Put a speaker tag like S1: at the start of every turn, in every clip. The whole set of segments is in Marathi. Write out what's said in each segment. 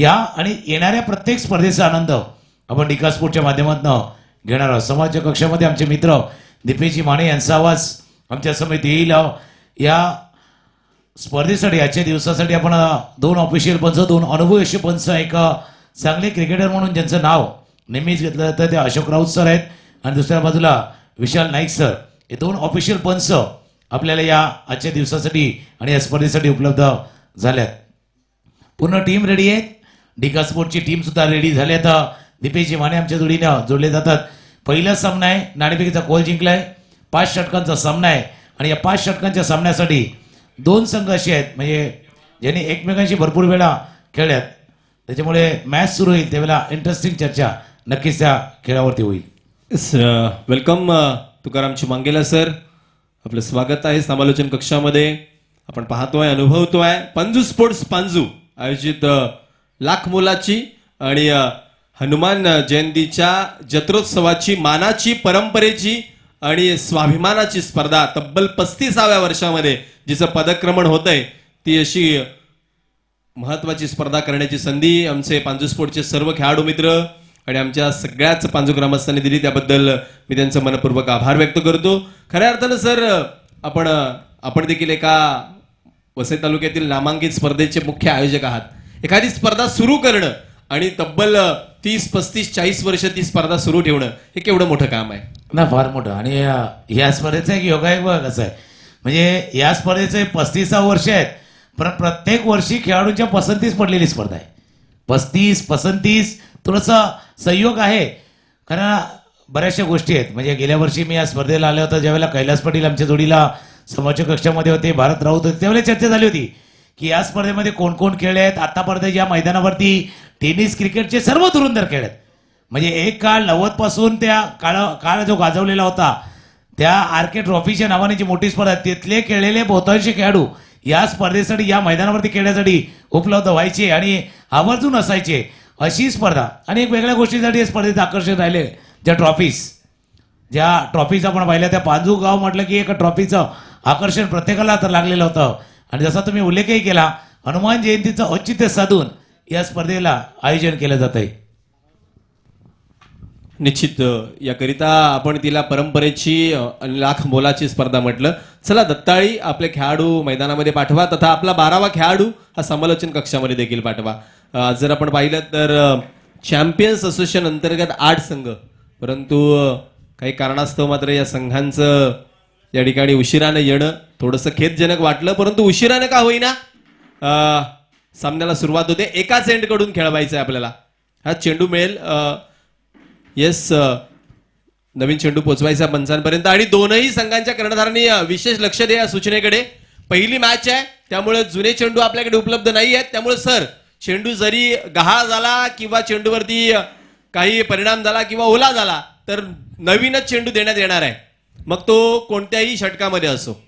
S1: या आणि येणाऱ्या प्रत्येक स्पर्धेचा आनंद आपण डिका स्पोर्टच्या माध्यमातून घेणार आहोत. समाजच्या कक्षामध्ये आमचे मित्र दीपेशजी माने यांचा आवाज आमच्या समेत येईल. या स्पर्धेसाठी आजच्या दिवसासाठी आपण 2 ऑफिशियल पंच, 2 अनुभवी असे पंच, एक चांगले क्रिकेटर म्हणून ज्यांचं नाव नेहमीच घेतलं जातं ते अशोक राऊत सर आहेत आणि दुसऱ्या बाजूला विशाल नाईक सर. हे 2 ऑफिशियल पंच आपल्याला या आजच्या दिवसासाठी आणि या स्पर्धेसाठी उपलब्ध झाल्यात. पूर्ण टीम रेडी आहे. डिका स्पोर्टची टीम सुद्धा रेडी झाली आहे. दीपेशजी माने आमच्या जोडीनं जोडले जातात. पहिला सामना आहे, नाणेफेकीचा कॉल जिंकलाय. 5 षटकांचा सामना आहे आणि या 5 षटकांच्या सामन्यासाठी 2 संघ असे आहेत म्हणजे ज्यांनी एकमेकांशी भरपूर वेळा खेळल्यात. त्याच्यामुळे मॅच सुरू होईल त्यावेळेला इंटरेस्टिंग चर्चा नक्कीच त्या खेळावरती होईल.
S2: वेलकम तुकाराम चिमांगेला सर, आपलं स्वागत आहे समालोचन कक्षामध्ये. आपण पाहतोय, अनुभवतोय पंजू स्पोर्ट्स पांजू आयोजित लाख मोलाची आणि हनुमान जयंतीच्या जत्रोत्सवाची, मानाची, परंपरेची आणि स्वाभिमानाची स्पर्धा तब्बल 35व्या वर्षामध्ये जिचं पदक्रमण होतंय ती अशी महत्वाची स्पर्धा करण्याची संधी आमचे पांजू स्पोर्टचे सर्व खेळाडू मित्र आणि आमच्या सगळ्याच पांजू ग्रामस्थांनी दिली, त्याबद्दल मी त्यांचं मनपूर्वक आभार व्यक्त करतो. खऱ्या अर्थानं सर आपण देखील एका वसई तालुक्यातील नामांकित स्पर्धेचे मुख्य आयोजक आहात. एखादी स्पर्धा सुरू करणं आणि तब्बल 30, 35, 40 वर्ष ती स्पर्धा सुरू ठेवणं हे केवढं मोठं काम आहे
S1: ना, फार मोठं. आणि या स्पर्धेचं एक योगायोग बघा कसं आहे म्हणजे या स्पर्धेचं 35वं वर्ष आहेत पण प्रत्येक वर्षी खेळाडूंच्या पसंतीस पडलेली स्पर्धा आहे. 35 पसंतीस थोडंसं संयोग आहे कारण बऱ्याचशा गोष्टी आहेत. म्हणजे गेल्या वर्षी मी या स्पर्धेला आलो होतो ज्यावेळेला कैलास पाटील आमच्या जोडीला समाजच्या कक्षामध्ये होते, भारत राऊत होते, त्यावेळेला चर्चा झाली होती की या स्पर्धेमध्ये कोण कोण खेळले आहेत. आतापर्यंत या मैदानावरती टेनिस, क्रिकेटचे सर्व धुरंधर खेळ आहेत. म्हणजे एक काळ 90 पासून त्या काळ जो गाजवलेला होता त्या आर.के. ट्रॉफीच्या नावाने जी मोठी स्पर्धा तिथले खेळलेले बहुतांश खेळाडू या स्पर्धेसाठी या मैदानावरती खेळण्यासाठी उपलब्ध व्हायचे आणि आवर्जून असायचे अशी स्पर्धा. आणि एक वेगळ्या गोष्टीसाठी या स्पर्धेचं आकर्षण राहिले ज्या ट्रॉफीज आपण पाहिल्या त्या पांजू गाव म्हटलं की एका ट्रॉफीचं आकर्षण प्रत्येकाला तर लागलेलं होतं. आणि जसा तुम्ही उल्लेखही केला हनुमान जयंतीचं औचित्य साधून या स्पर्धेला आयोजन केलं जात आहे.
S2: निश्चित याकरिता आपण तिला परंपरेची लाख मोलाची स्पर्धा म्हटलं. चला दत्ताळी आपले खेळाडू मैदानामध्ये पाठवा, तथा आपला 12वा खेळाडू हा समालोचन कक्षामध्ये देखील पाठवा. जर आपण पाहिलं तर चॅम्पियन्स असोसिएशन अंतर्गत 8 संघ, परंतु काही कारणास्तव मात्र या संघांचं या ठिकाणी उशिरानं येणं थोडंसं खेदजनक वाटलं. परंतु उशिरानं का होईना सामन्याला सुरुवात होते. एकाच एंडकडून खेळवायचं आहे आपल्याला. हा चेंडू मिळेल, येस, नवीन चेंडू पोचवायचा पंचांपर्यंत आणि दोनही संघांच्या कर्णधारांनी विशेष लक्ष द्या सूचनेकडे. पहिली मॅच आहे त्यामुळे जुने चेंडू आपल्याकडे उपलब्ध नाही आहेत. त्यामुळे सर चेंडू जरी गहाळ झाला किंवा चेंडूवरती काही परिणाम झाला किंवा ओला झाला तर नवीनच चेंडू देण्यात येणार आहे, मग तो कोणत्याही षटकामध्ये असो.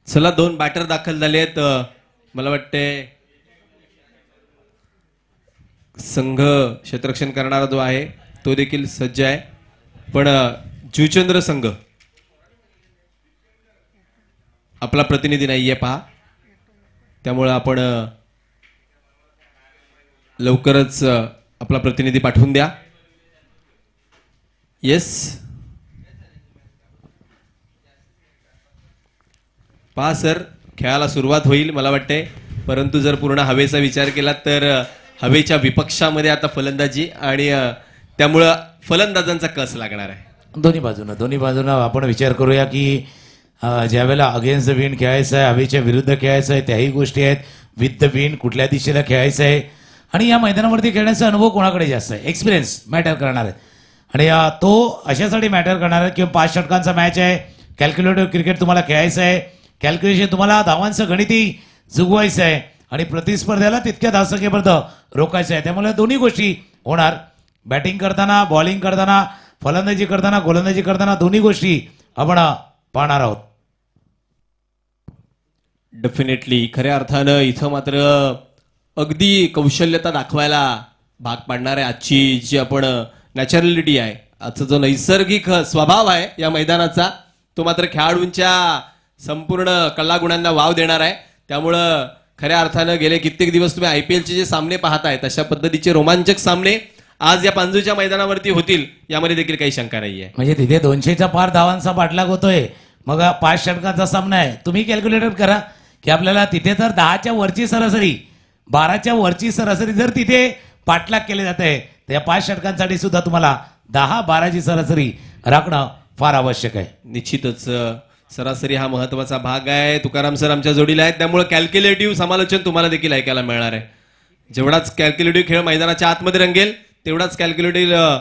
S2: चला 2 बॅटर दाखल झाले आहेत. मला वाटते संघ क्षेत्ररक्षण करणारा जो आहे तो देखील सज्ज आहे, पण जुचंद्र संघ आपला प्रतिनिधी नाहीये पहा, त्यामुळे आपण लवकरच आपला प्रतिनिधी पाठवून द्या. येस, पहा सर, खेळाला सुरुवात होईल मला वाटते, परंतु जर पूर्ण हवेचा विचार केला तर हवेच्या विपक्षामध्ये आता फलंदाजी आणि त्यामुळं फलंदाजांचा कस लागणार आहे.
S1: दोन्ही बाजूनं आपण विचार करूया की ज्यावेळेला अगेन्स्ट द विंड खेळायचं आहे, हवेच्या विरुद्ध खेळायचं आहे, त्याही गोष्टी आहेत. विथ द विंड कुठल्या दिशेला खेळायचं आहे आणि या मैदानावरती खेळण्याचा अनुभव कोणाकडे जास्त आहे, एक्सपिरियन्स मॅटर करणार आहे. आणि तो अशासाठी मॅटर करणार आहे किंवा 5 षटकांचा मॅच आहे, कॅल्क्युलेटिव्ह क्रिकेट तुम्हाला खेळायचं आहे, कॅल्क्युलेशन तुम्हाला धावांचं गणिती जुगवायचं आहे आणि प्रतिस्पर्ध्याला तितक्या धावसंख्येपर्यंत रोखायचं आहे. त्यामुळे दोन्ही गोष्टी होणार. बॅटिंग करताना, बॉलिंग करताना, फलंदाजी करताना, गोलंदाजी करताना दोन्ही गोष्टी आपण पाहणार आहोत.
S2: डेफिनेटली खऱ्या अर्थानं इथं मात्र अगदी कौशल्यता दाखवायला भाग पाडणार आहे. आजची जी आपण नॅचरलिटी आहे, आजचा जो नैसर्गिक स्वभाव आहे या मैदानाचा, तो मात्र खेळाडूंच्या संपूर्ण कलागुणांना वाव देणार आहे. त्यामुळं खऱ्या अर्थानं गेले कित्येक दिवस तुम्ही IPL चे जे सामने पाहताय तशा पद्धतीचे रोमांचक सामने आज या पांजूच्या मैदानावरती होतील यामध्ये देखील काही शंका नाहीये.
S1: म्हणजे तिथे 200च्या पार धावांचा पाठलाग होतोय, मग 5 षटकांचा सामना आहे. तुम्ही कॅल्क्युलेटर करा की आपल्याला तिथे तर 10च्या वरची सरासरी, 12च्या वरची सरासरी जर तिथे पाठलाग केले जात आहे तर या 5 षटकांसाठी सुद्धा तुम्हाला 10-12ची सरासरी राखणं फार आवश्यक आहे.
S2: निश्चितच सरासरी हा महत्वाचा भाग आहे. तुकाराम सर आमच्या जोडीला आहेत, त्यामुळे कॅल्क्युलेटिव्ह समालोचन तुम्हाला देखील ऐकायला मिळणार आहे. जेवढाच कॅल्क्युलेटिव्ह खेळ मैदानाच्या आतमध्ये रंगेल तेवढाच कॅल्क्युलेटिव्ह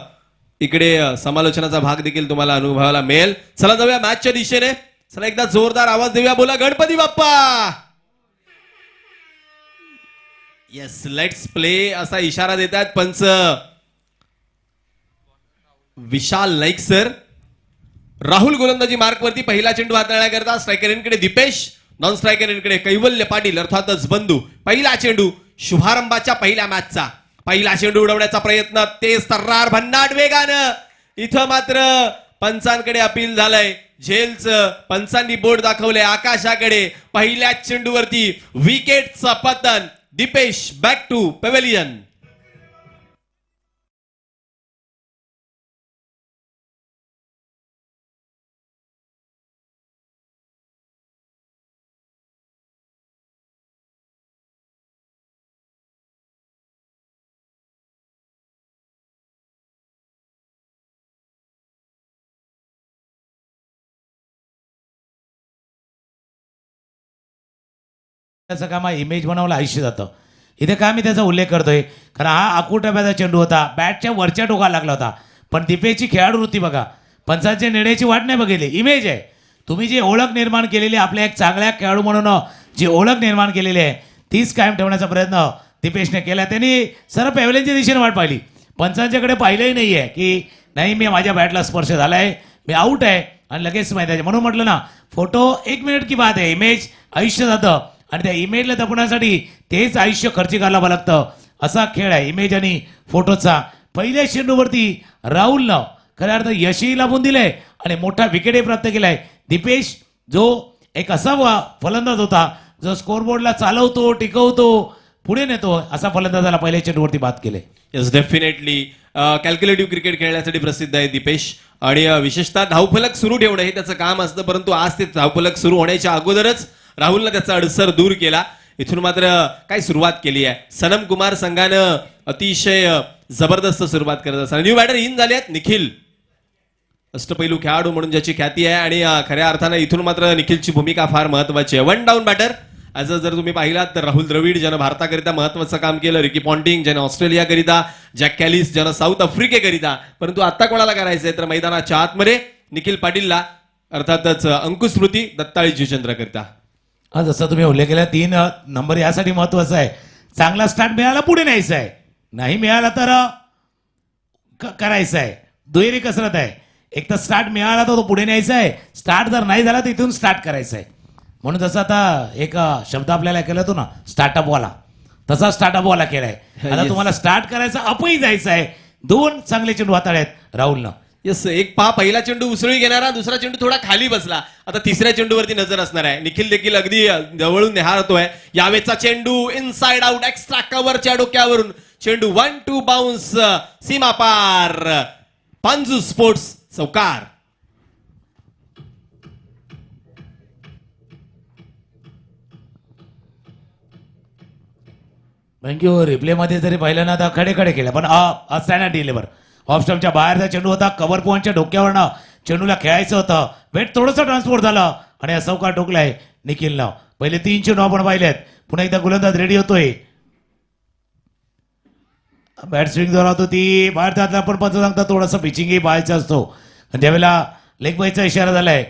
S2: इकडे समालोचनाचा भाग देखील तुम्हाला अनुभवायला मिळेल. चला जाऊया मॅचच्या दिशेने. चला एकदा जोरदार आवाज देऊया, बोला Ganpati Bappa. Yes, let's play असा इशारा देतात पंच विशाल नाईक सर. राहुल गोलंदाजी मार्कवरती पहिला चेंडू हाताळण्याकरता स्ट्रायकर इनकडे दीपेश, नॉन स्ट्रायकर इनकडे कैवल्य पाटील अर्थातच बंधू. पहिला चेंडू शुभारंभाच्या पहिल्या मॅचचा, पहिला चेंडू उडवण्याचा प्रयत्न तेज तर्रार भन्नाट वेगानं. इथं मात्र पंचांकडे अपील झालंय, झेलचं पंचांनी बोर्ड दाखवले आकाशाकडे. पहिल्या चेंडूवरती विकेटचं पतन. Deepesh back to pavilion.
S1: त्याचं काम इमेज बनवलं आयुष्य जातं. इथे काय मी त्याचा उल्लेख करतोय कारण हा आकुटब्याचा चेंडू होता, बॅटच्या वरच्या टोकाला लागला होता, पण दीपेशची खेळाडू वृत्ती बघा, पंचांच्या निर्णयाची वाट नाही बघितली. इमेज आहे, तुम्ही जी ओळख निर्माण केलेली, आपल्या एक चांगल्या खेळाडू म्हणून जी ओळख निर्माण केलेली आहे तीच कायम ठेवण्याचा प्रयत्न दीपेशने केला. त्यांनी सरळ पॅव्हेलियनच्या दिशेने वाट पाहिली, पंचांच्याकडे पाहिलंही नाही आहे की नाही मी माझ्या बॅटला स्पर्श झाला आहे, मी आऊट आहे आणि लगेच मैदानाचे. म्हणून म्हटलं ना, फोटो 1 मिनिट की बात आहे, इमेज आयुष्य जातं आणि त्या इमेजला जपण्यासाठी तेच आयुष्य खर्ची घालावं लागतं. असा खेळ आहे इमेज आणि फोटोचा. पहिल्या चेंडूवरती राहुलनं खऱ्या अर्थ यशही लाभून दिलंय आणि मोठा विकेटही प्राप्त केलाय. दीपेश जो एक असा फलंदाज होता जो स्कोरबोर्डला चालवतो, टिकवतो, पुढे नेतो, असा फलंदाजाला पहिल्या चेंडूवरती बाद केले.
S2: येस, डेफिनेटली कॅल्क्युलेटिव्ह क्रिकेट खेळण्यासाठी प्रसिद्ध आहे दीपेश आणि विशेषतः धावफलक सुरू ठेवणं हे त्याचं काम असतं. परंतु आज ते धावफलक सुरू होण्याच्या अगोदरच राहुलनं त्याचा अडसर दूर केला. इथून मात्र काय सुरुवात केली आहे सनम कुमार संघानं, अतिशय जबरदस्त सुरुवात करत असताना न्यू बॅटर इन झाले आहेत निखिल, अष्टपैलू खेळाडू म्हणून ज्याची ख्याती आहे आणि खऱ्या अर्थानं इथून मात्र निखिलची भूमिका फार महत्वाची आहे. 1 डाऊन बॅटर ॲज जर तुम्ही पाहिलात तर राहुल द्रविड ज्यानं भारताकरिता महत्वाचं काम केलं, रिकी पॉन्टिंग ज्यानं ऑस्ट्रेलियाकरिता, जॅक कॅलिस ज्यानं साऊथ आफ्रिकेकरिता, परंतु आता कोणाला करायचंय तर मैदानाच्या आतमध्ये निखिल पाटीलला, अर्थातच अंकुश स्मृती दत्ताळी जुचंद्रकरिता.
S1: जसं तुम्ही उल्लेख केला 3 नंबर यासाठी महत्वाचा आहे, चांगला स्टार्ट मिळाला पुढे न्यायचा आहे, नाही मिळाला तर करायचं आहे. दुहेरी कसरत आहे, एक तर स्टार्ट मिळाला तर तो पुढे न्यायचा आहे, स्टार्ट जर नाही झाला तर इथून स्टार्ट करायचं आहे. म्हणून जसं आता एक शब्द आपल्याला केला होतो ना स्टार्टअपवाला, तसा स्टार्टअपवाला केलाय. आता तुम्हाला स्टार्ट करायचं, अपही जायचं आहे. 2 चांगले चेंडू हाताळलेत राहुलनं.
S2: येस, एक पहिला चेंडू उसळी घेणारा, दुसरा चेंडू थोडा खाली बसला. आता तिसऱ्या चेंडूवरती नजर असणार आहे. निखिल देखील अगदी जवळून निहाळतोय. यावेळेचा चेंडू इनसाइड आउट, एक्स्ट्रा कव्हरच्या डोक्यावरून चेंडू 1-2 बाउन्स, सीमा पार, पांजू स्पोर्ट्स चौकार.
S1: थँक्यू. रिप्लेमध्ये जरी पाहिलं ना तर खडे केलं पण स्टँडर्ड डिलिव्हर ऑफ स्टंपच्या बाहेरचा चेंडू होता. कव्हर पॉईंटच्या डोक्यावरनं चेंडूला खेळायचं होतं. वेट थोडंसं ट्रान्सपोर्ट झालं आणि हा चौकार ठोकलाय निखिलनं. पहिले 3 चेंडू आपण पाहिलेत. पुन्हा एकदा गोलंदाज रेडी होतोय. बॅट स्विंग जोरात होती. बाहेर त्यातला पण पंच सांगता थोडंसं पिचिंगही पाहायचा असतो. आणि ज्यावेळेला लेग बायचा इशारा झालाय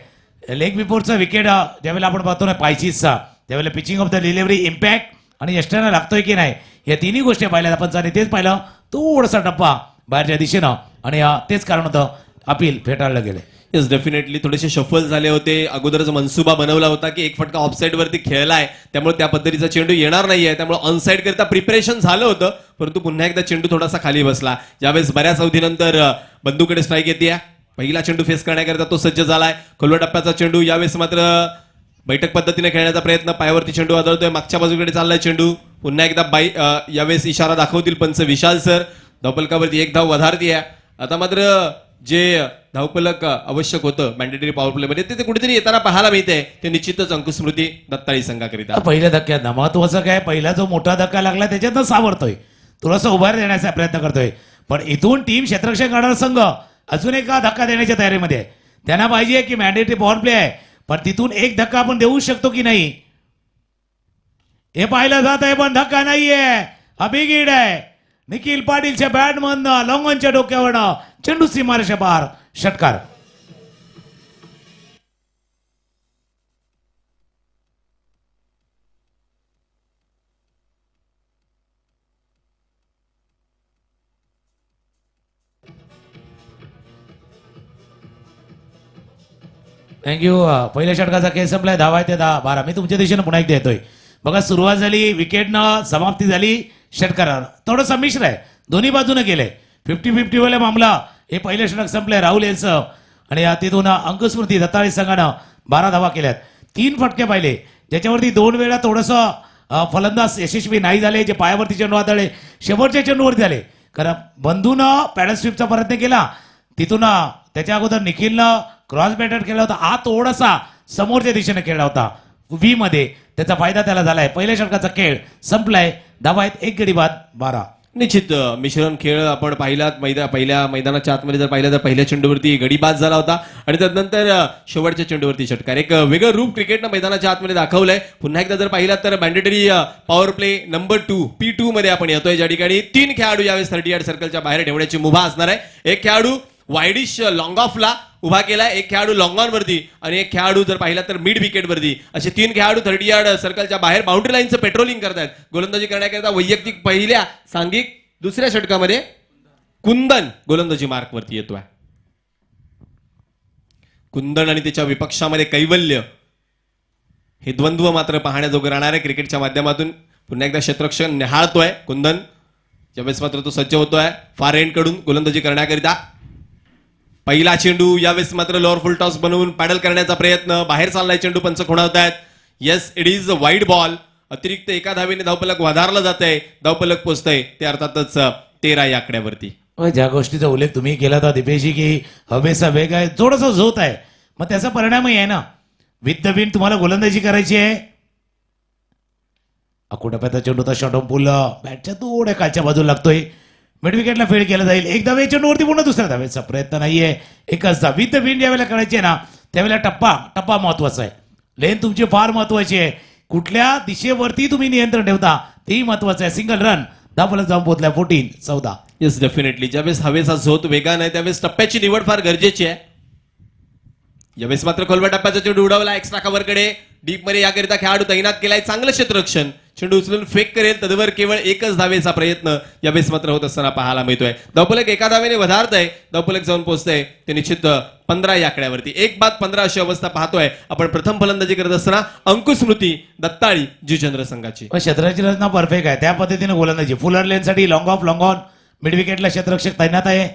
S1: लेग बिफोरचा विकेट ज्यावेळेला आपण पाहतो ना पायचीसचा त्यावेळेला pitching of the delivery impact आणि यष्ट्यानं लागतोय की नाही या तिन्ही गोष्टी पाहिल्या आपण आणि तेच पाहिलं थोडासा टप्पा बाहेरच्या दिशेनं आणि तेच कारण होतं अपील फेटाळलं गेलं.
S2: येस डेफिनेटली थोडेसे शफल झाले होते. अगोदरच मनसुबा बनवला होता की एक फटका ऑफसाईड वरती खेळलाय त्यामुळे त्या पद्धतीचा चेंडू येणार नाहीये त्यामुळे ऑनसाईड करता प्रिपरेशन झालं होतं परंतु पुन्हा एकदा चेंडू थोडासा खाली बसला. ज्यावेळेस बऱ्याच अवधीनंतर बंधूकडे स्ट्राईक येते. पहिला चेंडू फेस करण्याकरता तो सज्ज झालाय. खोलवा टप्प्याचा चेंडू यावेळेस मात्र बैठक पद्धतीने खेळण्याचा प्रयत्न. पायावरती चेंडू आदळतोय. मागच्या बाजूकडे चाललाय चेंडू. पुन्हा एकदा यावेळेस इशारा दाखवतील पंच विशाल सर. धावपलकावरती एक धाव वधारती आहे. आता मात्र जे धावपलक आवश्यक होतं मॅन्डेटरी पॉवर प्ले मध्ये ते कुठेतरी येताना पाहायला मिळते. ते निश्चितच अंकुस्मृती दत्ताळी संघाकरिता
S1: पहिल्या धक्क्यात ना महत्वाचं काय पहिला जो मोठा धक्का लागला त्याच्यातनं सावरतोय थोडासा उभार देण्याचा प्रयत्न करतोय. पण इथून टीम क्षेत्ररक्षण करणारा संघ अजून एक धक्का देण्याच्या तयारीमध्ये आहे. त्यांना पाहिजे की मॅन्डेटरी पॉवर प्ले आहे पण तिथून एक धक्का आपण देऊ शकतो की नाही हे पाहिलं जात आहे. पण धक्का नाहीये. हा बिग हिट आहे. निखिल पाटीलच्या बॅटमधनं लॉंगॉनच्या डोक्यावरनं चेंडू सीमारेषा पार षटकार. थँक्यू. पहिल्या षटकाचा खेळ संपलाय. धावा आहे ते 10-12. मी तुमच्या दिशेनं पुन्हा एकदा येतोय. बघा सुरुवात झाली विकेटनं समाप्ती झाली षटकारावर. थोडं संमिश्र आहे दोन्ही बाजूने गेले 50-50 वाले मामला. हे पहिलं षटक संपलंय राहुल यांचं आणि तिथून अंकुस्मृती दत्ताळी संघानं 12 धावा केल्यात. 3 फटके पाहिले ज्याच्यावरती 2 वेळा थोडंसं फलंदाज यशस्वी नाही झाले. जे पायावरती चेंडू आदळले शेवटच्या चेंडूवरती झाले कारण बंधूनं पॅडल स्वीपचा प्रयत्न केला. तिथून त्याच्या अगोदर निखिलनं क्रॉस बॅटर केला होता. हा थोडासा समोरच्या दिशेने खेळला होता व्ही मध्ये. त्याचा फायदा त्याला झालाय. पहिल्या षटकाचा खेळ संपलाय. धावा आहेत 1 गडी बाद 12.
S2: निश्चित मिश्रण खेळ आपण पाहिलात. पहिल्या मैदानाच्या आतमध्ये जर पाहिलं तर पहिल्या चेंडूवरती गडीबाद झाला होता आणि त्यानंतर शेवटच्या चेंडूवरती षटकार. एक वेगळं रूप क्रिकेटनं मैदानाच्या आतमध्ये दाखवलंय. पुन्हा एकदा जर पाहिलात तर mandatory power play number 2 P2 मध्ये आपण येतोय ज्या ठिकाणी 3 खेळाडू यावेळेस 30 यार्ड सर्कलच्या बाहेर ठेवण्याची मुभा असणार आहे. एक खेळाडू वाईडिश लॉंग ऑफला उभा केलाय. एक खेळाडू लॉंग ऑन वरती आणि एक खेळाडू जर पाहिला तर मिड विकेट वरती. असे 3 खेळाडू 30 यार्ड सर्कलच्या बाहेर बाउंड्री लाईनचं पेट्रोलिंग करतायत. गोलंदाजी करण्याकरता वैयक्तिक पहिल्या सांघिक दुसऱ्या षटकामध्ये कुंदन गोलंदाजी मार्क वरती येतोय. कुंदन आणि त्याच्या विपक्षामध्ये कैवल्य हे द्वंद्व मात्र पाहण्याजोगं राहणार आहे क्रिकेटच्या माध्यमातून. पुन्हा एकदा क्षेत्ररक्षण निहाळतोय कुंदन. ज्यावेळेस मात्र तो सज्ज होतोय फार एंड कडून गोलंदाजी करण्याकरिता. पहिला चेंडू यावेळेस मात्र लोअर फुल टॉस बनवून पॅडल करण्याचा प्रयत्न. बाहेर चाललाय चेंडू पंच खुणावतायत. Yes it is wide ball. अतिरिक्त एका धावेने धावपलक वधारलं जात आहे. धावपलक पोचतंय ते अर्थातच 13 या आकड्यावरती.
S1: ज्या गोष्टीचा उल्लेख तुम्ही केला होता दिपेशजी की हवेचा वेग आहे थोडासा झोत आहे मग त्याचा परिणामही आहे ना. विथ द विंड तुम्हाला गोलंदाजी करायची आहे. अकोटप्याचा चेंडू होता शॉर्ट ऑफ पुल बॅटच्या थोड्या खालच्या बाजूला लागतोय. मिड विकेटला फेड केला जाईल. एक धावे चेंडूवरती पुन्हा दुसऱ्या धावेचा प्रयत्न नाहीये. एकच धाव. विथ द विंड ज्यावेळेला करायची आहे ना त्यावेळेला टप्पा महत्वाचा आहे. लेन तुमची फार महत्वाची आहे. कुठल्या दिशेवरती तुम्ही नियंत्रण ठेवता तेही महत्वाचं आहे. सिंगल रन धावपलक जाऊन पोहोचलाय 14-14.
S2: येस डेफिनेटली ज्यावेळेस हवेचा झोत वेगान आहे त्यावेळेस टप्प्याची निवड फार गरजेची आहे. यावेळेस मात्र खोलवा टप्प्याचा चेंडू उडवला एक्स्ट्रा कव्हरकडे. डीप मध्ये याकरिता खेळाडू तैनात केलाय. चांगलं क्षेत्ररक्षण. चेंडू उचलून फेक करेल तदवर केवळ एकच धावेचा प्रयत्न यावेळेस मात्र होत असताना पाहायला मिळतोय. धावपलक एका धावेने वधारतंय. धावपलक जाऊन पोहोचतंय ते निश्चित 15 या आकड्यावरती. 1 बाद 15 अशी अवस्था पाहतोय आपण प्रथम फलंदाजी करत असताना अंकुस्मृती दत्ताळी जुचंद्र संघाची.
S1: क्षेत्राची रचना परफेक्ट आहे. त्या पद्धतीने गोलंदाजी फुलर लेनसाठी long off long on mid विकेटला क्षेत्ररक्षक तैनात आहे.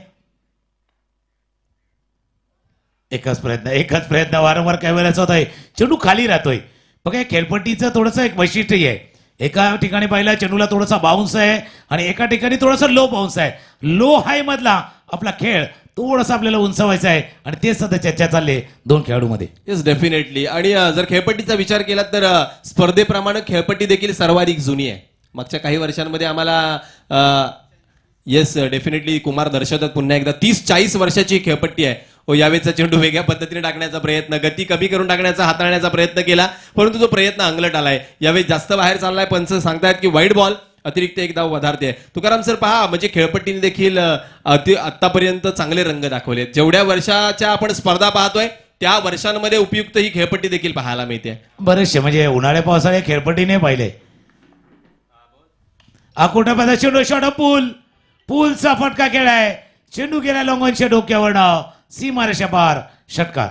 S1: एकच प्रयत्न वारंवार काय वेळेचा होत आहे. चेंडू खाली राहतोय. बघा या खेळपट्टीचं थोडंसं एक वैशिष्ट्य आहे. एका ठिकाणी पाहिला चेंडूला थोडासा बाउन्स आहे आणि एका ठिकाणी थोडासा लो बाउन्स आहे. लो हाय मधला आपला खेळ थोडासा आपल्याला उंचावायचा आहे आणि तेच सध्या चर्चा चालली 2 खेळाडूमध्ये.
S2: Yes definitely. आणि जर खेळपट्टीचा विचार केला तर स्पर्धेप्रमाणे खेळपट्टी देखील सर्वाधिक जुनी आहे. मागच्या काही वर्षांमध्ये आम्हाला येस डेफिनेटली कुमार दर्शवतात पुन्हा एकदा 30-40 वर्षाची ही खेळपट्टी आहे. यावेळेचा चेंडू वेगळ्या पद्धतीने टाकण्याचा प्रयत्न, गती कमी करून टाकण्याचा हाताळण्याचा प्रयत्न केला, परंतु तो प्रयत्न अंगलट आलाय. यावेळी जास्त बाहेर चाललाय. पंच सांगतायत की वाईट बॉल, अतिरिक्त एक धाव वधारते. तुकाराम सर पहा, म्हणजे खेळपट्टीने देखील आतापर्यंत चांगले रंग दाखवले. जेवढ्या वर्षाच्या आपण स्पर्धा पाहतोय त्या वर्षांमध्ये उपयुक्त ही खेळपट्टी देखील पाहायला मिळते.
S1: बरेचसे म्हणजे उन्हाळ्या पावसाळ्या खेळपट्टीने पाहिले. आकोटापादा चेंडू शॉट पूलचा फटका केलाय. चेंडू गेला लोंगनच्या डोक्यावरनं सीमारेषा पार, षटकार.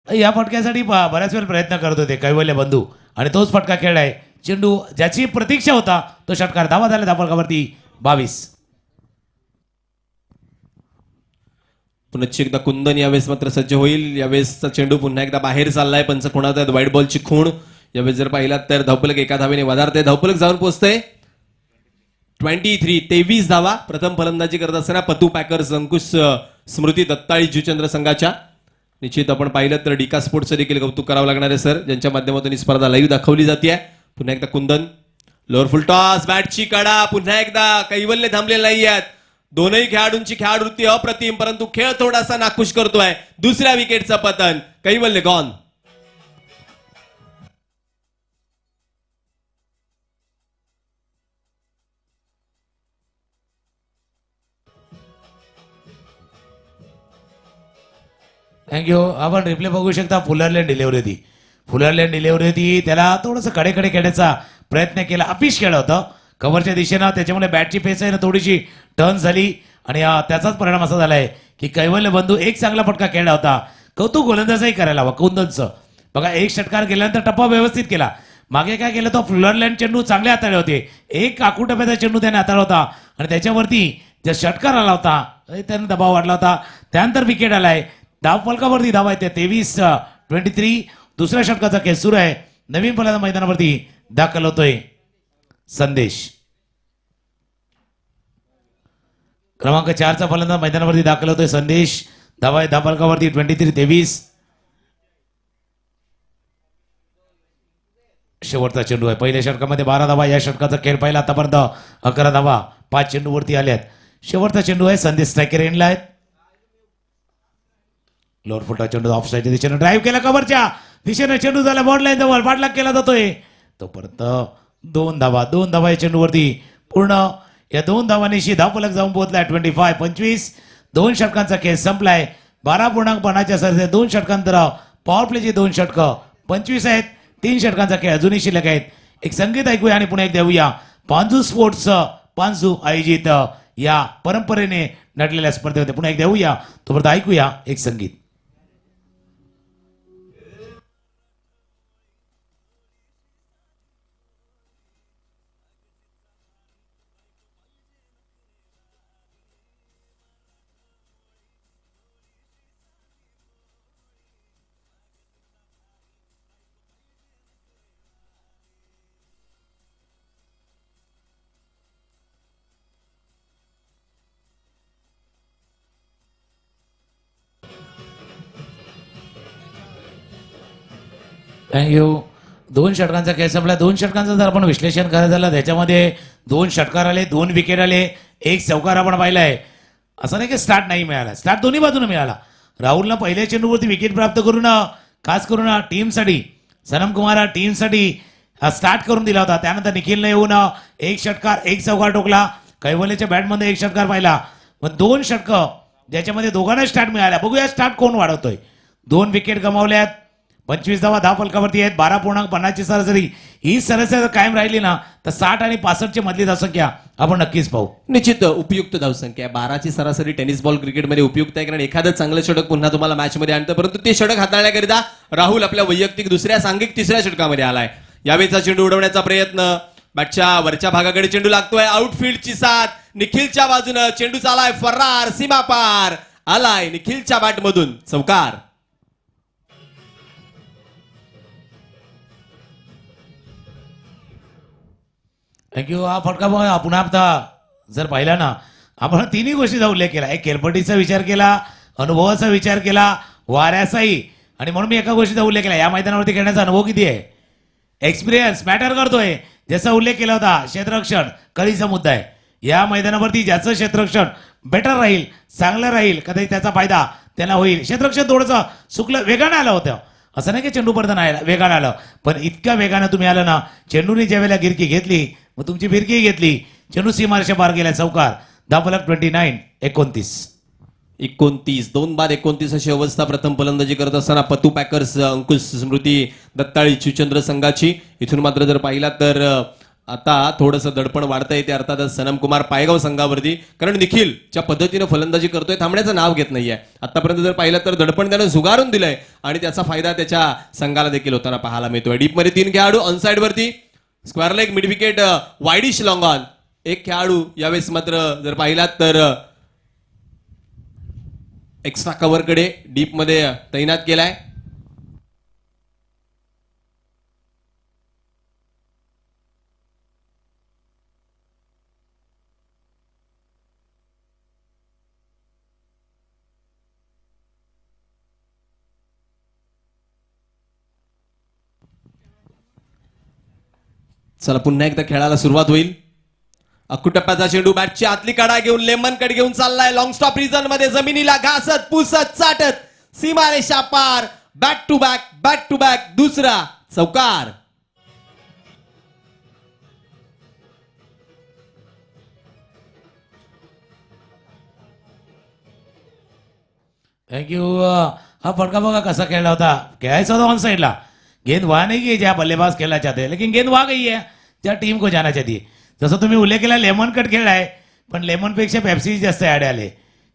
S1: या फटक्यासाठी बऱ्याच वेळ प्रयत्न करत होते कैवल्य बंधू आणि तोच फटका खेळलाय. चेंडू ज्याची प्रतीक्षा होता तो षटकार. धावा झाला धापलकावरती 22.
S2: पुन्हा एकदा कुंदन यावेळेस मात्र सज्ज होईल. यावेळेसचा चेंडू पुन्हा एकदा बाहेर चाललाय. पंच खुणावत आहेत व्हाईट बॉलची खूण. यावेळेस जर पाहिलात तर धावफलक एका धावेने वधारते. धावफलक जाऊन पोहोचतंय 23 धावा. प्रथम फलंदाजी करत असताना पतू पॅकर्स अंकुश स्मृती दत्ताळी जुचंद्र संघाच्या. निश्चित आपण पाहिलं तर डिका स्पोर्ट्सचं देखील कौतुक करावं लागणार आहे सर, ज्यांच्या माध्यमातून ही स्पर्धा लाईव्ह दाखवली जाते. पुन्हा एकदा कुंदन लोअर फुल टॉस, बॅटची कडा. पुन्हा एकदा कैवल्य थांबलेले नाही आहेत. दोनही खेळाडूंची खेळवृत्ती अप्रतिम, परंतु खेळ थोडासा नाखुश करतोय. दुसऱ्या विकेटचं पतन. कैवल्य गॉन.
S1: थँक्यू. आपण रिप्ले बघू शकता. फुलरलँड डिलिव्हरी होती. त्याला थोडंसं कडेकडे खेळण्याचा प्रयत्न केला. अपिश केलं होतं कव्हरच्या दिशेनं. त्याच्यामुळे बॅटची फेस आहे ना थोडीशी टर्न झाली आणि त्याचाच परिणाम असा झालाय की कैवल्य बंधू एक चांगला फटका खेळला होता. कौतुक गोलंदाजही करायला हवा कुंदनचं. बघा, एक षटकार केल्यानंतर टप्पा व्यवस्थित केला. मागे काय केलं, तो फ्लरलँड चेंडू चांगले हाताळले होते. एक आकुटप्याचा चेंडू त्याने हाताळला होता आणि त्याच्यावरती ज्या षटकार आला होता त्याने दबाव वाढला होता. त्यानंतर विकेट आलाय. धाव फलकावरती धाव आहे. 23 दुसऱ्या षटकाचा खेळ सुरू आहे. नवीन फलंदाज मैदानावरती दाखल होतोय संदेश. क्रमांक 4चा फलंदाज मैदानावरती दाखल होतोय संदेश. धाव आहे धाव फलकावरती 23. शेवटचा चेंडू आहे. पहिल्या षटकामध्ये 12 धावा. या षटकाचा खेळ पाहिला आतापर्यंत 11 धावा 5 चेंडूवरती आल्यात. शेवटचा चेंडू आहे. संदेश स्ट्रायकर एंडला आहेत. लोअर फुटा चेंडू ऑफ साईडच्या दिशेने ड्राईव्ह केला. कव्हरच्या दिशेने चेंडू झाला बॉर्ड लाईन जवळ. पाठलाग केला जातोय. तोपर्यंत 2 धावा या चेंडूवरती पूर्ण. या 2 धावांनीशी धावफलक जाऊन पोहोचलाय 25. 2 षटकांचा खेळ संपलाय. 12.5 सरसे 2 षटकांतर. पॉवर प्लेची 2 षटकं 25 आहेत. 3 षटकांचा खेळ अजूनही शिल्लक आहेत. एक संगीत ऐकूया आणि पुन्हा एक देऊया. पांजू स्पोर्ट्स पांजू आयोजित या परंपरेने नटलेल्या स्पर्धेमध्ये पुन्हा एक देऊया. तोपर्यंत ऐकूया एक संगीत. थँक्यू. 2 षटकांचा खेळ संपला. 2 षटकांचं जर आपण विश्लेषण करायचं झालं त्याच्यामध्ये 2 षटकार आले, 2 विकेट आले, 1 चौकार आपण पाहिलाय. असं नाही की स्टार्ट नाही मिळाला. स्टार्ट दोन्ही बाजूने मिळाला. राहुलनं पहिल्या चेंडूवरती विकेट प्राप्त करून खास करून टीमसाठी सनम कुमार टीमसाठी स्टार्ट करून दिला होता. त्यानंतर निखिलने येऊन 1 षटकार 1 चौकार टोकला. कैवल्यच्या बॅटमध्ये 1 षटकार पाहिला. मग 2 षटकं ज्याच्यामध्ये दोघांना स्टार्ट मिळाला. बघूया स्टार्ट कोण वाढवतोय. 2 विकेट गमावल्यात. 25 धावा धाव फलकावरती आहेत. 12.50 सरासरी. ही सरासरी जर कायम राहिली ना तर 60 आणि 65 मधली धावसंख्या आपण नक्कीच पाहू.
S2: निश्चित उपयुक्त धावसंख्या 12ची सरासरी टेनिस बॉल क्रिकेटमध्ये उपयुक्त आहे, कारण एखादं चांगलं षटक पुन्हा तुम्हाला मॅचमध्ये आणतं. परंतु ते षटक हाताळण्याकरिता राहुल आपल्या वैयक्तिक दुसऱ्या सांघिक तिसऱ्या षटकामध्ये आलाय. यावेळेचा चेंडू उडवण्याचा प्रयत्न. बॅटच्या वरच्या भागाकडे चेंडू लागतोय. आउटफील्डची साथ. निखिलच्या बाजूनं चेंडू चालाय फरार. सीमा पार आलाय निखिलच्या बॅटमधून. चौकार.
S1: थँक्यू. हा फटका पुन्हा आता जर पाहिला ना आपण तिन्ही गोष्टीचा उल्लेख केला. एक खेळपट्टीचा विचार केला, अनुभवाचा विचार केला, वाऱ्याचाही, आणि म्हणून मी एका गोष्टीचा उल्लेख केला, या मैदानावरती खेळण्याचा अनुभव किती आहे, एक्सपिरियन्स मॅटर करतोय. ज्याचा उल्लेख केला होता क्षेत्ररक्षण, कळीचा मुद्दा आहे. या मैदानावरती ज्याचं क्षेत्ररक्षण बेटर राहील, चांगलं राहील, कदाचित त्याचा फायदा त्यांना होईल. क्षेत्ररक्षण थोडंसं चुकलं, वेगानं आलं होतं. असं नाही की चेंडू पडताना वेगानं आलं, पण इतक्या वेगानं तुम्ही आलं ना, चेंडूने ज्या वेळेला गिरकी घेतली, मग तुमची फिरकी घेतली, चेंडू सीमारेषा पार गेला, चौकार. धावफलक 29-29.
S2: 2 बाद 29 अशी अवस्था प्रथम फलंदाजी करत असताना पतू पॅकर्स अंकुश स्मृती दत्ताळी शिवचंद्र संघाची. इथून मात्र जर पाहिला तर आता थोडंसं दडपण वाढता येते अर्थातच सनम कुमार पायगाव संघावरती, कारण निखिल ज्या पद्धतीनं फलंदाजी करतोय थांबण्याचं नाव घेत नाहीये. आतापर्यंत जर पाहिलं तर दडपण त्यानं झुगारून दिलंय आणि त्याचा फायदा त्याच्या संघाला देखील होताना पाहायला मिळतोय. डीपमध्ये 3 खेळाडू, ऑनसाइड वरती square leg, mid wicket, wide-ish long on. एक खेळाडू यावेळेस मात्र जर पाहिलात तर एक्स्ट्रा कव्हरकडे डीपमध्ये तैनात केलाय. चला पुन्हा एकदा खेळाला सुरुवात होईल. अक्कुटप्प्याचा चेंडू बॅटची आतली कडा घेऊन लेमन कट घेऊन चाललाय लॉंग स्टॉप रिझन मध्ये, जमिनीला घासत पुसत चाटत सीमारेषा पार. बॅक टू बॅक दुसरा चौकार.
S1: थँक्यू. हा फटका बघा कसा खेळला होता, खेळायचा होता ऑन साइडला. गेंद वहां नहीं गई जहाँ बल्लेबाज खेलना चाहते हैं, लेकिन गेंद वहां गई है ज्या टीम को जाना चाहती है. जसं तुम्ही उल्लेख केला लेमन कट खेळलाय, पण लेमन पेक्षा पेप्सी जास्त ऍड आले,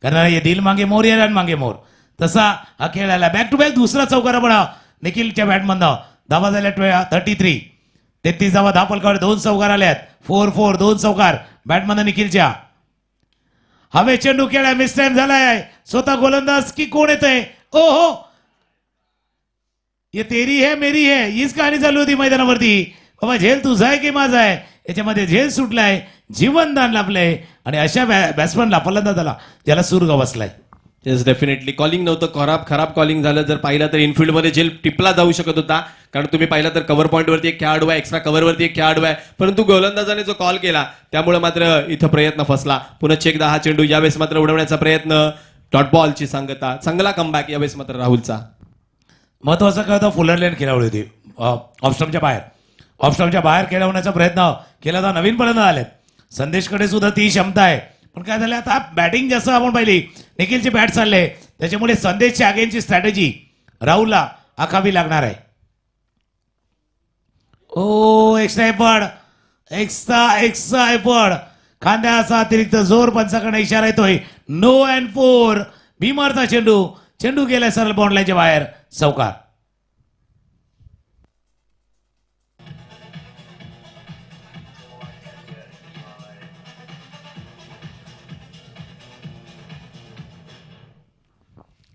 S1: कारण हे दिल मागे मोर या रन मागे मोर, तसा हा खेळ आला. बॅक टू बॅक दुसरा चौकार पडा निखिलच्या बॅटमधनं. धावा झाल्या 33. 33 धावा धापलकावर 2 चौकार आल्यात. 4-4 2 चौकार बॅटमधनं निखिलच्या. हवे चेंडू खेळाय, मिस टाइम झालाय. स्वतः गोलंदाज की कोण येतंय, ओ हो, ये तेरी है मेरी है, हीच कहाणी चालू होती मैदानावरती. बाबा झेल तुझा आहे की माझा आहे, याच्यामध्ये झेल सुटलाय, जीवनदान लाभलंय, आणि अशा बॅट्समनला फलंदाजाला ज्याला सुरग बसलाय.
S2: येस डेफिनेटली कॉलिंग नव्हतं, खराब कॉलिंग झालं. जर पाहिलं तर इनफिल्डमध्ये झेल टिपला जाऊ शकत होता, कारण तुम्ही पाहिलं तर कव्हर पॉईंटवरती एक खेळाडू आहे, एक्स्ट्रा कव्हरवरती एक खेळाडू आहे, परंतु गोलंदाजाने जो कॉल केला त्यामुळे मात्र इथं प्रयत्न फसला. पुन्हा एकदा हा चेंडू यावेळेस मात्र उडवण्याचा प्रयत्न, डॉट बॉलची सांगता, चांगला कमबॅक यावेळेस मात्र राहुलचा.
S1: महत्वाचं काय होतं, फुलर लेन खेळावली होती ऑफस्टम्पच्या बाहेर खेळवण्याचा प्रयत्न केला होता. नवीन फलंदाज आलेत, संदेशकडे सुद्धा ती क्षमता आहे, पण काय झालं आता बॅटिंग जास्त आपण पाहिली, निखिलची बॅट चालले, त्याच्यामुळे संदेशच्या अगेनची स्ट्रॅटेजी राहुलला आखावी लागणार आहे. ओ एक्स्ट्रा एफर्ट, खांद्याचा अतिरिक्त जोर, पंचाकडे इशारा येतोय. No and 4. भीमरचा चेंडू गेलाय सरळ बाउंड्रीच्या बाहेर, चौकार.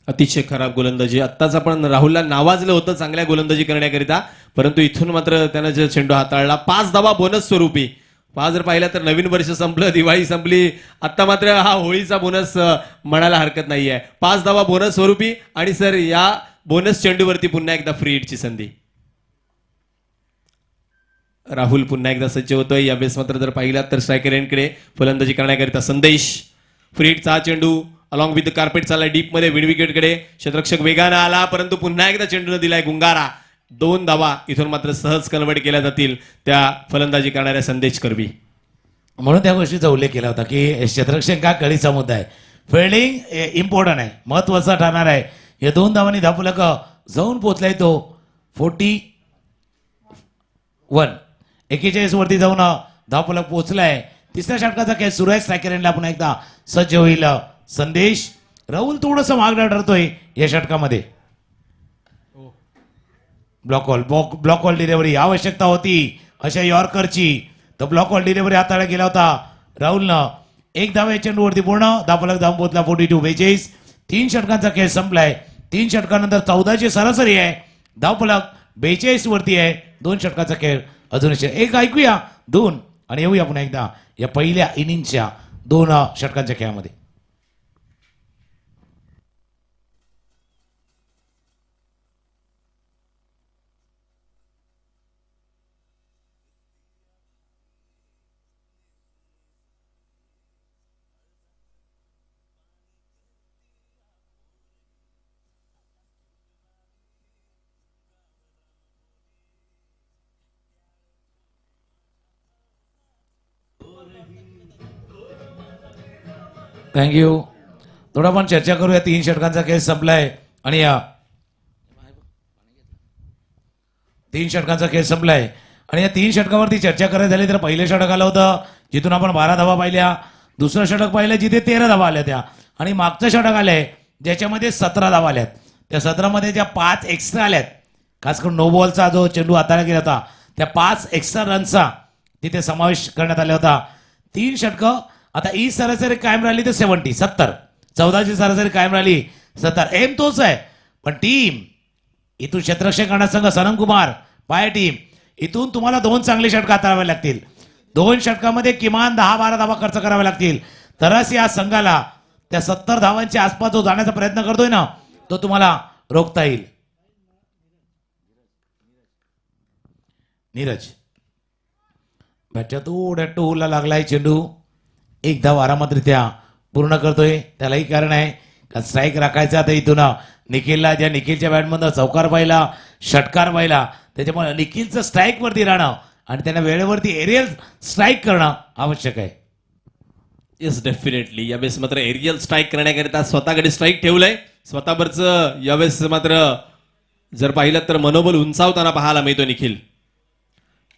S2: अतिशय खराब गोलंदाजी. आत्ताच आपण राहुलला नावाजलं होतं चांगल्या गोलंदाजी करण्याकरिता, परंतु इथून मात्र त्यानं जे चेंडू हाताळला. 5 धावा बोनस स्वरूपी. जर पाहिला तर नवीन वर्ष संपलं, दिवाळी संपली, आता मात्र हा होळीचा बोनस म्हणायला हरकत नाहीये. 5 धावा बोनस स्वरूपी, आणि सर या बोनस चेंडूवरती पुन्हा एकदा फ्री हिटची संधी. राहुल पुन्हा एकदा सज्ज होतोय. यावेळेस मात्र जर पाहिला तर स्ट्रायकर एंडकडे फलंदाजी करण्याकरिता संदेश. फ्री हिटचा चेंडू अलॉंग विथ द कार्पेट चाललाय डीपमध्ये मिड विकेटकडे. क्षेत्ररक्षक वेगानं आला, परंतु पुन्हा एकदा चेंडून दिलाय गुंगारा. 2 धावा इथून मात्र सहज कन्वर्ट केल्या जातील त्या फलंदाजी करणाऱ्या संदेश करवी.
S1: म्हणून त्या गोष्टीचा उल्लेख केला होता की क्षेत्ररक्षक हा कळीचा मुद्दा आहे, फिल्डिंग इम्पॉर्टंट आहे, महत्वाचा ठरणार आहे. या 2 धावांनी धापलक जाऊन पोहोचलाय तो 41. 41 वरती जाऊन धापलक पोहोचलाय. तिसऱ्या षटकाचा खेळ सुरू आहे. स्ट्रायकर एंडला पुन्हा एकदा सज्ज होईल संदेश. राहुल थोडंसं मागणं ठरतोय या षटकामध्ये. ब्लॉक बॉल डिलिव्हरी आवश्यकता होती अशा यॉर्करची, तर ब्लॉक बॉल डिलिव्हरी हाताळला गेला होता राहुलनं. 1 धावा या चेंडूवरती पूर्ण. धापलक धावून पोहोचला 42-42. 3 षटकांचा खेळ संपलाय. 3 षटकानंतर 14ची सरासरी आहे. धावफलक 42 वरती आहे. 2 षटकाचा खेळ अजून एक ऐकूया 2 आणि येऊया पुन्हा एकदा या पहिल्या इनिंगच्या 2 षटकांच्या खेळामध्ये. थँक्यू. थोडा आपण चर्चा करूया. 3 षटकांचा खेळ संपलाय आणि या 3 षटकांचा खेळ संपलाय आणि या 3 षटकावरती चर्चा करायची झाली तर पहिलं षटक आलं होतं जिथून आपण 12 धावा पाहिल्या. दुसरं षटक पाहिलं जिथे 13 धावा आल्या त्या आणि मागचं षटक आलंय ज्याच्यामध्ये 17 धावा आल्यात. त्या 17 मध्ये ज्या 5 एक्स्ट्रा आल्यात, खास करून नो बॉलचा जो चेंडू हाताळला गेला होता त्या 5 एक्स्ट्रा रनचा तिथे समावेश करण्यात आला होता. 3 षटकं. आता ही सरासरी कायम राहिली तर 70. 14ची सरासरी कायम राहिली 70. एम तोच आहे पण टीम इथून क्षेत्ररक्षण करण्यासंघ सनम कुमार पाय टीम इथून तुम्हाला 2 चांगले षटक हाताळावे लागतील. 2 षटकामध्ये किमान 10-12 धावा खर्च करावे लागतील तरच या संघाला त्या 70 धावांच्या आसपास जो जाण्याचा प्रयत्न करतोय ना तो तुम्हाला रोखता येईल. नीरज बॅटच्या थोड्या टोला लागलाय चेंडू. एक धाव आरामातरित्या पूर्ण करतोय. त्यालाही कारण आहे का स्ट्राईक राखायचा. आता इथून निखिलला ज्या निखिलच्या बॅटमधनं चौकार पाहिला षटकार पाहिला त्याच्यामुळे निखिलचं स्ट्राईक वरती राहणं आणि त्यांना वेळेवरती एरियल स्ट्राईक करणं आवश्यक आहे.
S2: Yes definitely. यावेळेस मात्र एरियल स्ट्राईक करण्याकरिता स्वतःकडे स्ट्राईक ठेवलंय. स्वतःवरचं यावेळेस मात्र जर पाहिलं तर मनोबल उंचावताना पाहायला मिळतो निखिल.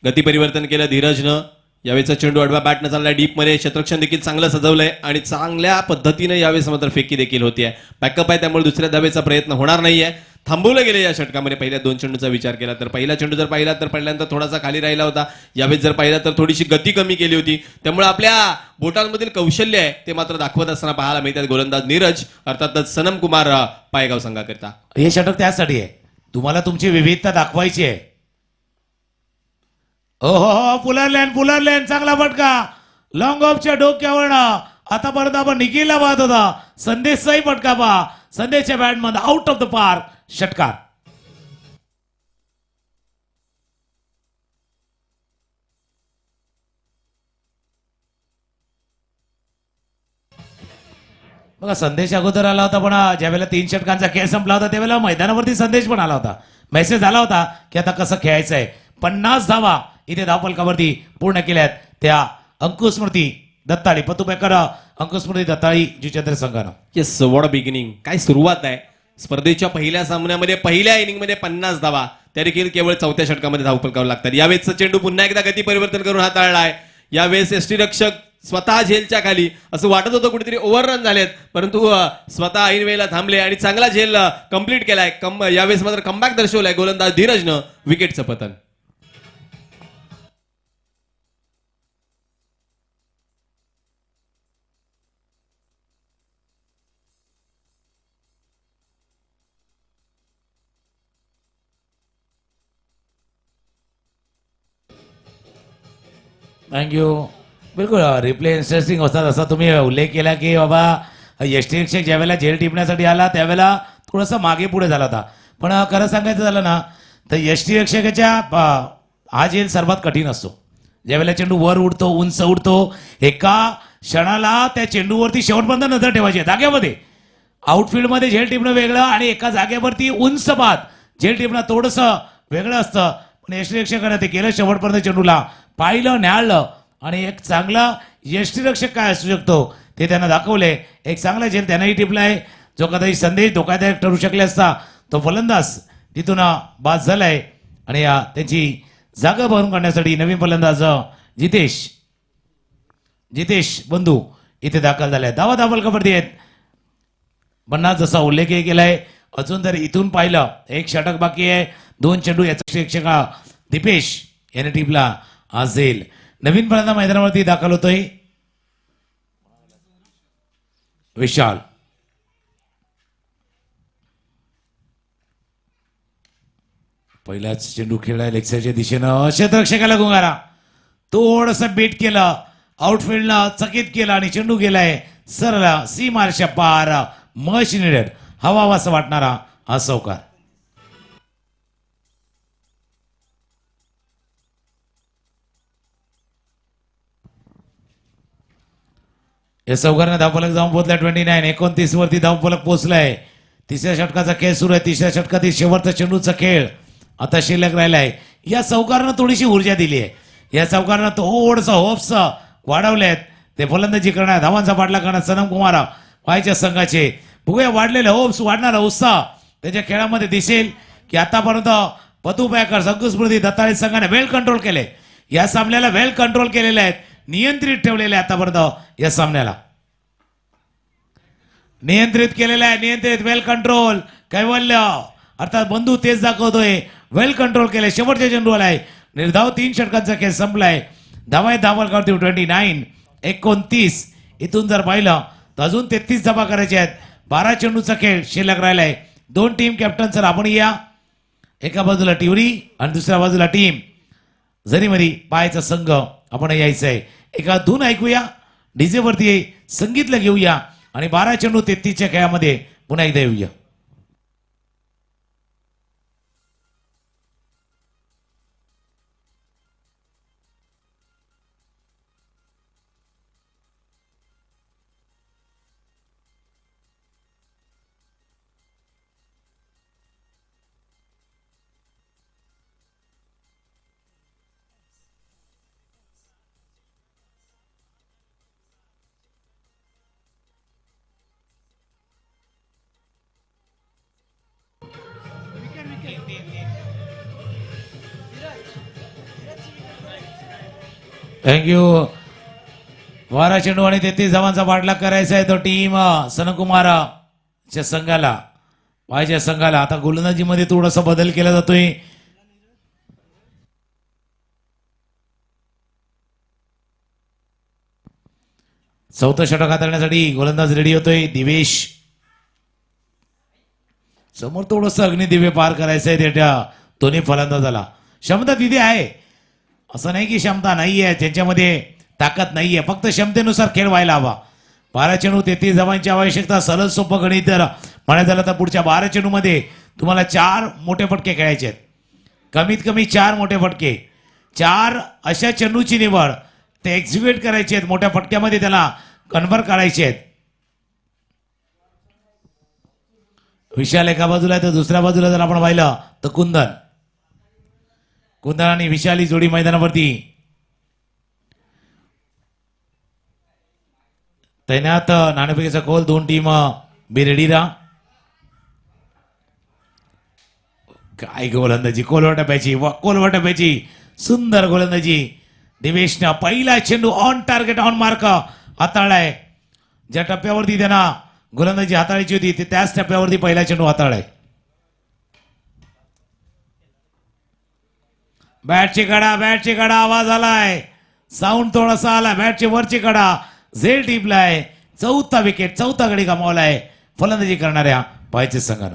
S2: गती परिवर्तन केलं धीरजनं. यावेळेचा चेंडू आडवा बॅटनं चाललाय डीपमध्ये. क्षेत्ररक्षण देखील चांगलं सजवलंय आणि चांगल्या पद्धतीने यावेळेस मात्र फेकी देखील होतीये. बॅकअप आहे त्यामुळे दुसऱ्या धावेचा प्रयत्न होणार नाहीये. थांबवलं गेले या षटकामध्ये. पहिल्या 2 चेंडूचा विचार केला तर पहिला चेंडू जर पाहिला तर पहिल्यांदा थोडासा खाली राहिला होता. यावेळेस जर पाहिला तर थोडीशी गती कमी केली होती. त्यामुळे आपल्या बोटांमधील कौशल्य आहे ते मात्र दाखवत असताना पाहायला मिळतात गोलंदाज नीरज अर्थातच सनम कुमार पायगाव संघाकरिता.
S1: हे षटक त्यासाठी आहे तुम्हाला तुमची विविधता दाखवायची आहे. हो पुलरलेन चांगला फटका लॉंग ऑफच्या डोक्यावरनं. आतापर्यंत आपण निखिलला पाहत होता. संदेशचाही फटका पहा. संदेशच्या बॅटमध्ये आउट ऑफ द पार्क षटकार. बघा संदेश अगोदर आला होता पण ज्यावेळेला 3 षटकांचा खेळ संपला होता त्यावेळेला मैदानावरती संदेश पण आला होता. मेसेज आला होता की आता कसं खेळायचं आहे. 50 धावा इथे धावफलकावरती पूर्ण केल्यात त्या अंकुस्मृती दत्ताळी पतुबेकर अंकुस्मृती दत्ताळी जुचंद्र संघानं.
S2: Yes what a beginning. काय सुरुवात आहे. स्पर्धेच्या पहिल्या सामन्यामध्ये पहिल्या इनिंगमध्ये 50 धावा त्या देखील केवळ 4थ्या षटकामध्ये धावफलकावर लागतात. यावेळेसचा चेंडू पुन्हा एकदा गती परिवर्तन करून हाताळलाय. यावेळेस यष्टीरक्षक स्वतः झेलच्या खाली असं वाटत होतं कुठेतरी ओव्हररन झालेत परंतु स्वतः ऐन वेळेला थांबले आणि चांगला झेल कंप्लीट केलाय. यावेळेस मात्र कमबॅक दर्शवलाय गोलंदाज धीरजनं. विकेटचं पतन.
S1: थँक्यू. बिलकुल रिप्ले इंटरेस्टिंग असतात. असा तुम्ही उल्लेख केला की बाबा यष्टीरक्षक ज्यावेळेला झेल टिपण्यासाठी आला त्यावेळेला थोडंसं मागे पुढे झाला होता. पण खरं सांगायचं झालं ना तर यष्टीरक्षकाच्या हा झेल सर्वात कठीण असतो. ज्यावेळेला चेंडू वर उडतो उंच उडतो एका क्षणाला त्या चेंडूवरती शेवटपर्यंत नजर ठेवायची आहे जागेमध्ये. आउटफील्डमध्ये झेल टिपणं वेगळं आणि एका जागेवरती उंच बाद झेल टिपणं थोडंसं वेगळं असतं. पण यष्टीरक्षकाने ते केलं. शेवटपर्यंत चेंडूला पाहिलं न्याळलं आणि एक चांगला यष्टीरक्षक काय असू शकतो ते त्यांना दाखवले. एक चांगला झेल त्यांनाही टिपलाय. जो कदाचित संदेश धोकादायक ठरू शकले असता तो फलंदाज तिथून बाद झालाय आणि त्यांची जागा भरून काढण्यासाठी नवीन फलंदाज जितेश बंधू इथे दाखल झाले. धावा धावफलकावरती आहेत 50 जसा उल्लेख केलाय. अजून जर इथून पाहिलं 1 षटक बाकी आहे. 2 चेंडू याचा शिक्षक दीपेश याने टिपला. असेल नवीन फलंदाज मैदानावरती दाखल होतोय विशाल. पहिलाच चेंडू खेळला लेक्सरच्या दिशेनं. क्षेत्ररक्षकाला गुंगारा थोडस बीट केलं आउटफील्डला चकित केला आणि चेंडू गेलाय सरळ सी मार्शा पार मच निडेड हवा असं वाटणारा हा चौकार. या चौकाराने धावफलक जाऊन पोहोचलाय 29 वरती धावफलक पोहोचलाय. तिसऱ्या षटकाचा खेळ सुरू आहे. तिसऱ्या षटकातील शेवटचा चेंडूचा खेळ आता शिल्लक राहिलाय. या चौकारानं थोडीशी ऊर्जा दिली आहे. या चौकारानं थोडंसं होप्स वाढवलेत. ते फलंदाजी करणार धावांचा पाठला करणार सनम कुमार व्हायच्या संघाचे. बघूया वाढलेले होप्स वाढणारा उत्साह त्याच्या खेळामध्ये दिसेल की आतापर्यंत पतू पॅकर अंकुस्मृती दत्ताळे संघाने वेल कंट्रोल केले. या सामन्याला वेल कंट्रोल केलेले आहेत. नियंत्रित ठेवलेले आहे आतापर्यंत या सामन्याला. नियंत्रित केलेला आहे. नियंत्रित वेल कंट्रोल कैवल्य अर्थात बंधू तेच दाखवतोय. वेल कंट्रोल केले. शेवटच्या चेंडू आलाय. निर्धाव 3 षटकांचा खेळ संपलाय. धावा धावफलकावरती 29 इथून जर पाहिलं तर अजून 33 धावा करायच्या आहेत. 12 चेंडूचा खेळ शिल्लक राहिलाय. 2 टीम कॅप्टन सर आपण या. एका बाजूला टिवरी आणि दुसऱ्या बाजूला टीम झरीमरी पायाचा संघ आपण यायचं आहे. एका धून ऐकूया. डीजे वरती संगीतला घेऊया आणि 12 चेंडू 33च्या खेळामध्ये पुन्हा एकदा येऊया. थँक्यू. 12 चेंडू आणि 33 धावांचा पाठलाग करायचा आहे तो टीम सनकुमारच्या संघाला पाहिजे संघाला. आता गोलंदाजीमध्ये थोडासा बदल केला जातोय. चौथं षटक हाताळण्यासाठी गोलंदाज रेडी होतोय दिवेश. समोर थोडस अग्निदिव्य पार करायचं आहे त्या दोन्ही फलंदाजाला. क्षमता तिथे आहे असं नाही की क्षमता नाहीये त्यांच्यामध्ये ताकद नाहीये. फक्त क्षमतेनुसार खेळ व्हायला हवा. 12 चेंडू 33 धावांची आवश्यकता. सरळ सोपं गणित जर म्हणायचं झालं तर पुढच्या 12 चेंडू मध्ये तुम्हाला 4 मोठे फटके खेळायचे आहेत. कमीत कमी 4 मोठे फटके. 4 अशा चेंडूची निवड ते एक्झिक्युट करायचे आहेत. मोठ्या फटक्यामध्ये त्याला कन्व्हर्ट करायचे आहेत. विशाल एका बाजूला आहे तर दुसऱ्या बाजूला जर आपण पाहिलं तर कुंदन आणि विशाल ही जोडी मैदानावरती तैनात. नाणेफेकीचा खोल 2 टीम बी रेडी राहा. काय गोलंदाजी कोलवाटाप्याची सुंदर गोलंदाजी. दिवेशनं पहिला चेंडू ऑन टार्गेट ऑन मार्क हाताळलाय. ज्या टप्प्यावरती त्यांना गोलंदाजी हाताळायची होती ते त्याच टप्प्यावरती पहिला चेंडू हाताळलाय. बॅटची कडा आवाज आलाय. साऊंड थोडासा आला. बॅटची वरची कडा झेल टिपलाय. चौथा विकेट चौथा गडी गमावलाय फलंदाजी करणाऱ्या पायचे संघानं.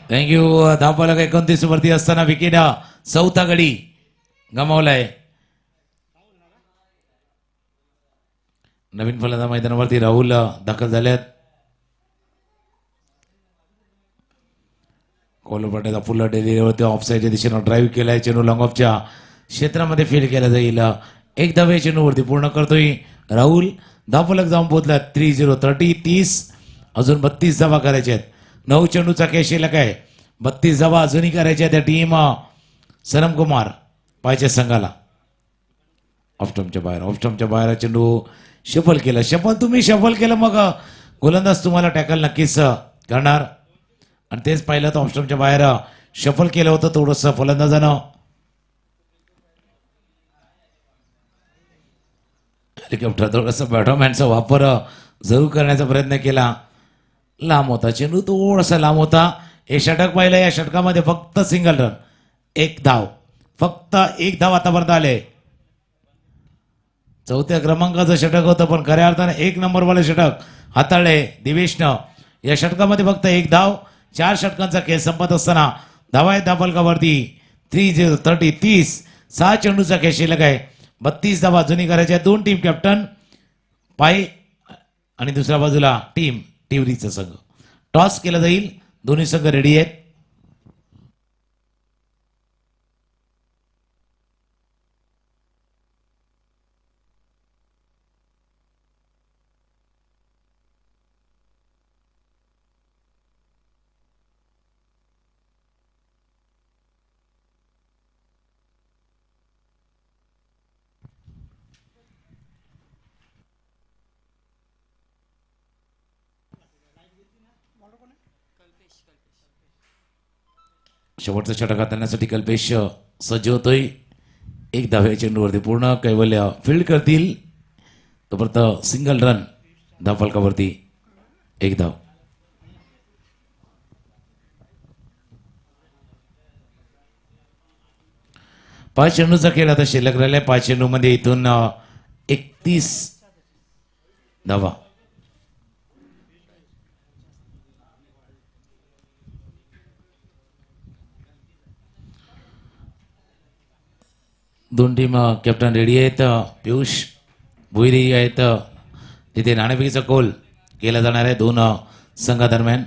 S1: थँक्यू. धावफलक 29 वरती असताना विकेट चौथा गडी गमावलाय. नवीन फलंदाज मैदानावरती राहुल दाखल झाल्यात. कोलपाट्याचा पुल्ला डेलीवरती ऑफसाईडच्या दिशेनं ड्राईव्ह केलाय. चेंडू लॉंग ऑफच्या क्षेत्रामध्ये फील्ड केला जाईल. एक धावे चेंडूवरती पूर्ण करतोय राहुल. धावफलक जाऊन पोहोचला 30 अजून 32 धावा करायच्या आहेत. 9 चेंडूचा खेळ शिल्लक आहे. 32 धावा अजूनही करायच्या त्या टीम सनम कुमार पाहिजे संघाला. ऑफस्टम्पच्या बाहेर चेंडू शफल केलं. तुम्ही शफल केलं मग गोलंदाज तुम्हाला टॅकल नक्कीच करणार आणि तेच पाहिलं तर ऑफस्टम्पच्या बाहेर शफल केलं होतं थोडंसं फलंदाजानं. हेलिकॉप्टर थोडंसं बॅटमॅनचा वापर जरूर करण्याचा प्रयत्न केला. लांब होता चेंडू, थोडासा लांब होता. हे षटक पाहिलं, या षटकामध्ये फक्त सिंगल रन, एक धाव, फक्त एक धाव आतापर्यंत आले. चौथ्या क्रमांकाचं षटक होतं पण खऱ्या अर्थाने एक नंबरवाले षटक हाताळले दिवेशनं. या षटकामध्ये फक्त एक धाव. 4 षटकांचा खेळ संपत असताना धावा आहेत धापलकावरती 30. 6 चेंडूचा खेळ शिल्लक आहे. 32 धावा जुनी करायच्या. 2 टीम कॅप्टन पाय आणि दुसऱ्या बाजूला टीम टिवरीचा संघ. टॉस केला जाईल. दोन्ही संघ रेडी आहेत. शेवटचा षटक हाताळण्यासाठी कल्पेश सज्ज होतोय. एक धाव्या चेंडूवरती पूर्ण कैवल्य फील्ड करतील. तोपर्यंत सिंगल रन धावफलकावरती एक धाव. पाच चेंडूचा खेळ आता शिल्लक राहिलाय. 5 चेंडूमध्ये इथून 31 धावा. दोन टीम कॅप्टन रेडी आहेत. पियुष भुईरी आहेत. तिथे नाणेफेकीचा कोल केला जाणार आहे दोन संघादरम्यान.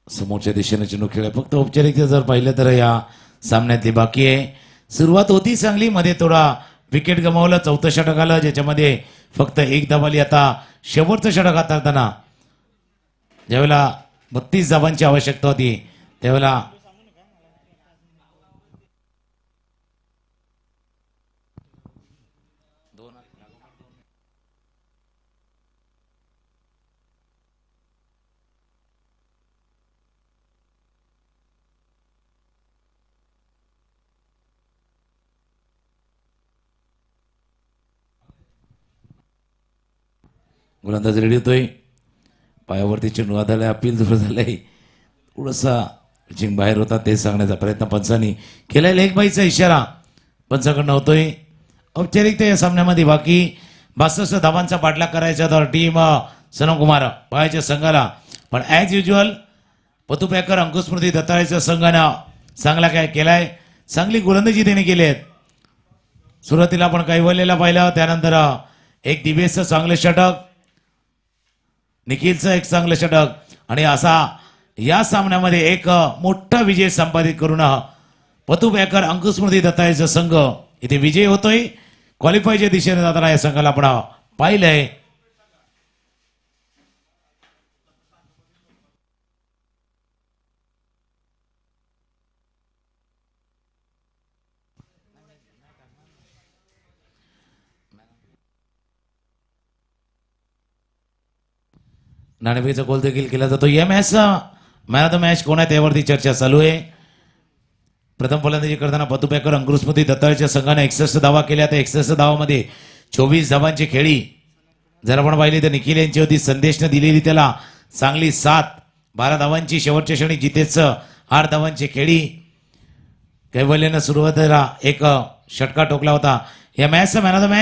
S1: समोरच्या दिशेने चेंडू खेळ. फक्त औपचारिक जर पाहिलं तर या सामन्यातली बाकी आहे. सुरुवात होती चांगली, मध्ये थोडा विकेट गमावलं. चौथं षटक आलं ज्याच्यामध्ये फक्त एक धाव आली. आता शेवटचं षटक हाताळताना ज्यावेळेला 32 धावांची आवश्यकता होती त्यावेळेला गोलंदाज रेडी होतोय. पायावरती चेंडू आधारलाय. अपील दूर झालंय. थोडासा जिंग बाहेर होता ते सांगण्याचा प्रयत्न पंचांनी केलाय. लेग बाईचा इशारा पंचाकडनं होतोय. औपचारिकता या सामन्यामध्ये बाकी. 62 धावांचा पाठलाग करायचा तर टीम सनमकुमार पायाच्या संघाला. पण ॲज युजल पतुपॅकर अंकुस्मृती दत्ताळेच्या संघानं चांगला काय केलाय. चांगली गोलंदाजी त्याने केली आहेत. सुरुवातीला आपण कैवल्यला पाहिलं, त्यानंतर एक दिवेशचं चांगलं षटक, निखिलचं एक चांगलं षटक आणि असा या सामन्यामध्ये एक मोठा विजय संपादित करून पतुपॅकर अंकुस्मृती दत्ताळेचा संघ इथे विजय होतोय. क्वालिफायच्या दिशेने जाताना या संघाला आपण पाहिलंय. नाणेफेकीचा गोल देखील केला जातो. या मॅचचा मॅन ऑफ द मॅच कोण आहे त्यावरती चर्चा चालू आहे. प्रथम फलंदाजी करताना पतुपॅकर अंकुस्मृती दत्ताळेच्या संघाने 61 धावा केल्या. त्या 61 धावामध्ये 24 धावांची खेळी जर आपण पाहिली तर निखिल यांची होती. संदेशने दिलेली त्याला चांगली साथ. 12 धावांची शेवटच्या क्षणी जितेशचं 8 धावांची खेळी. कैवल्यनं सुरुवातीला एक षटका ठोकला होता. या मॅचचा मॅन ऑफ द मॅच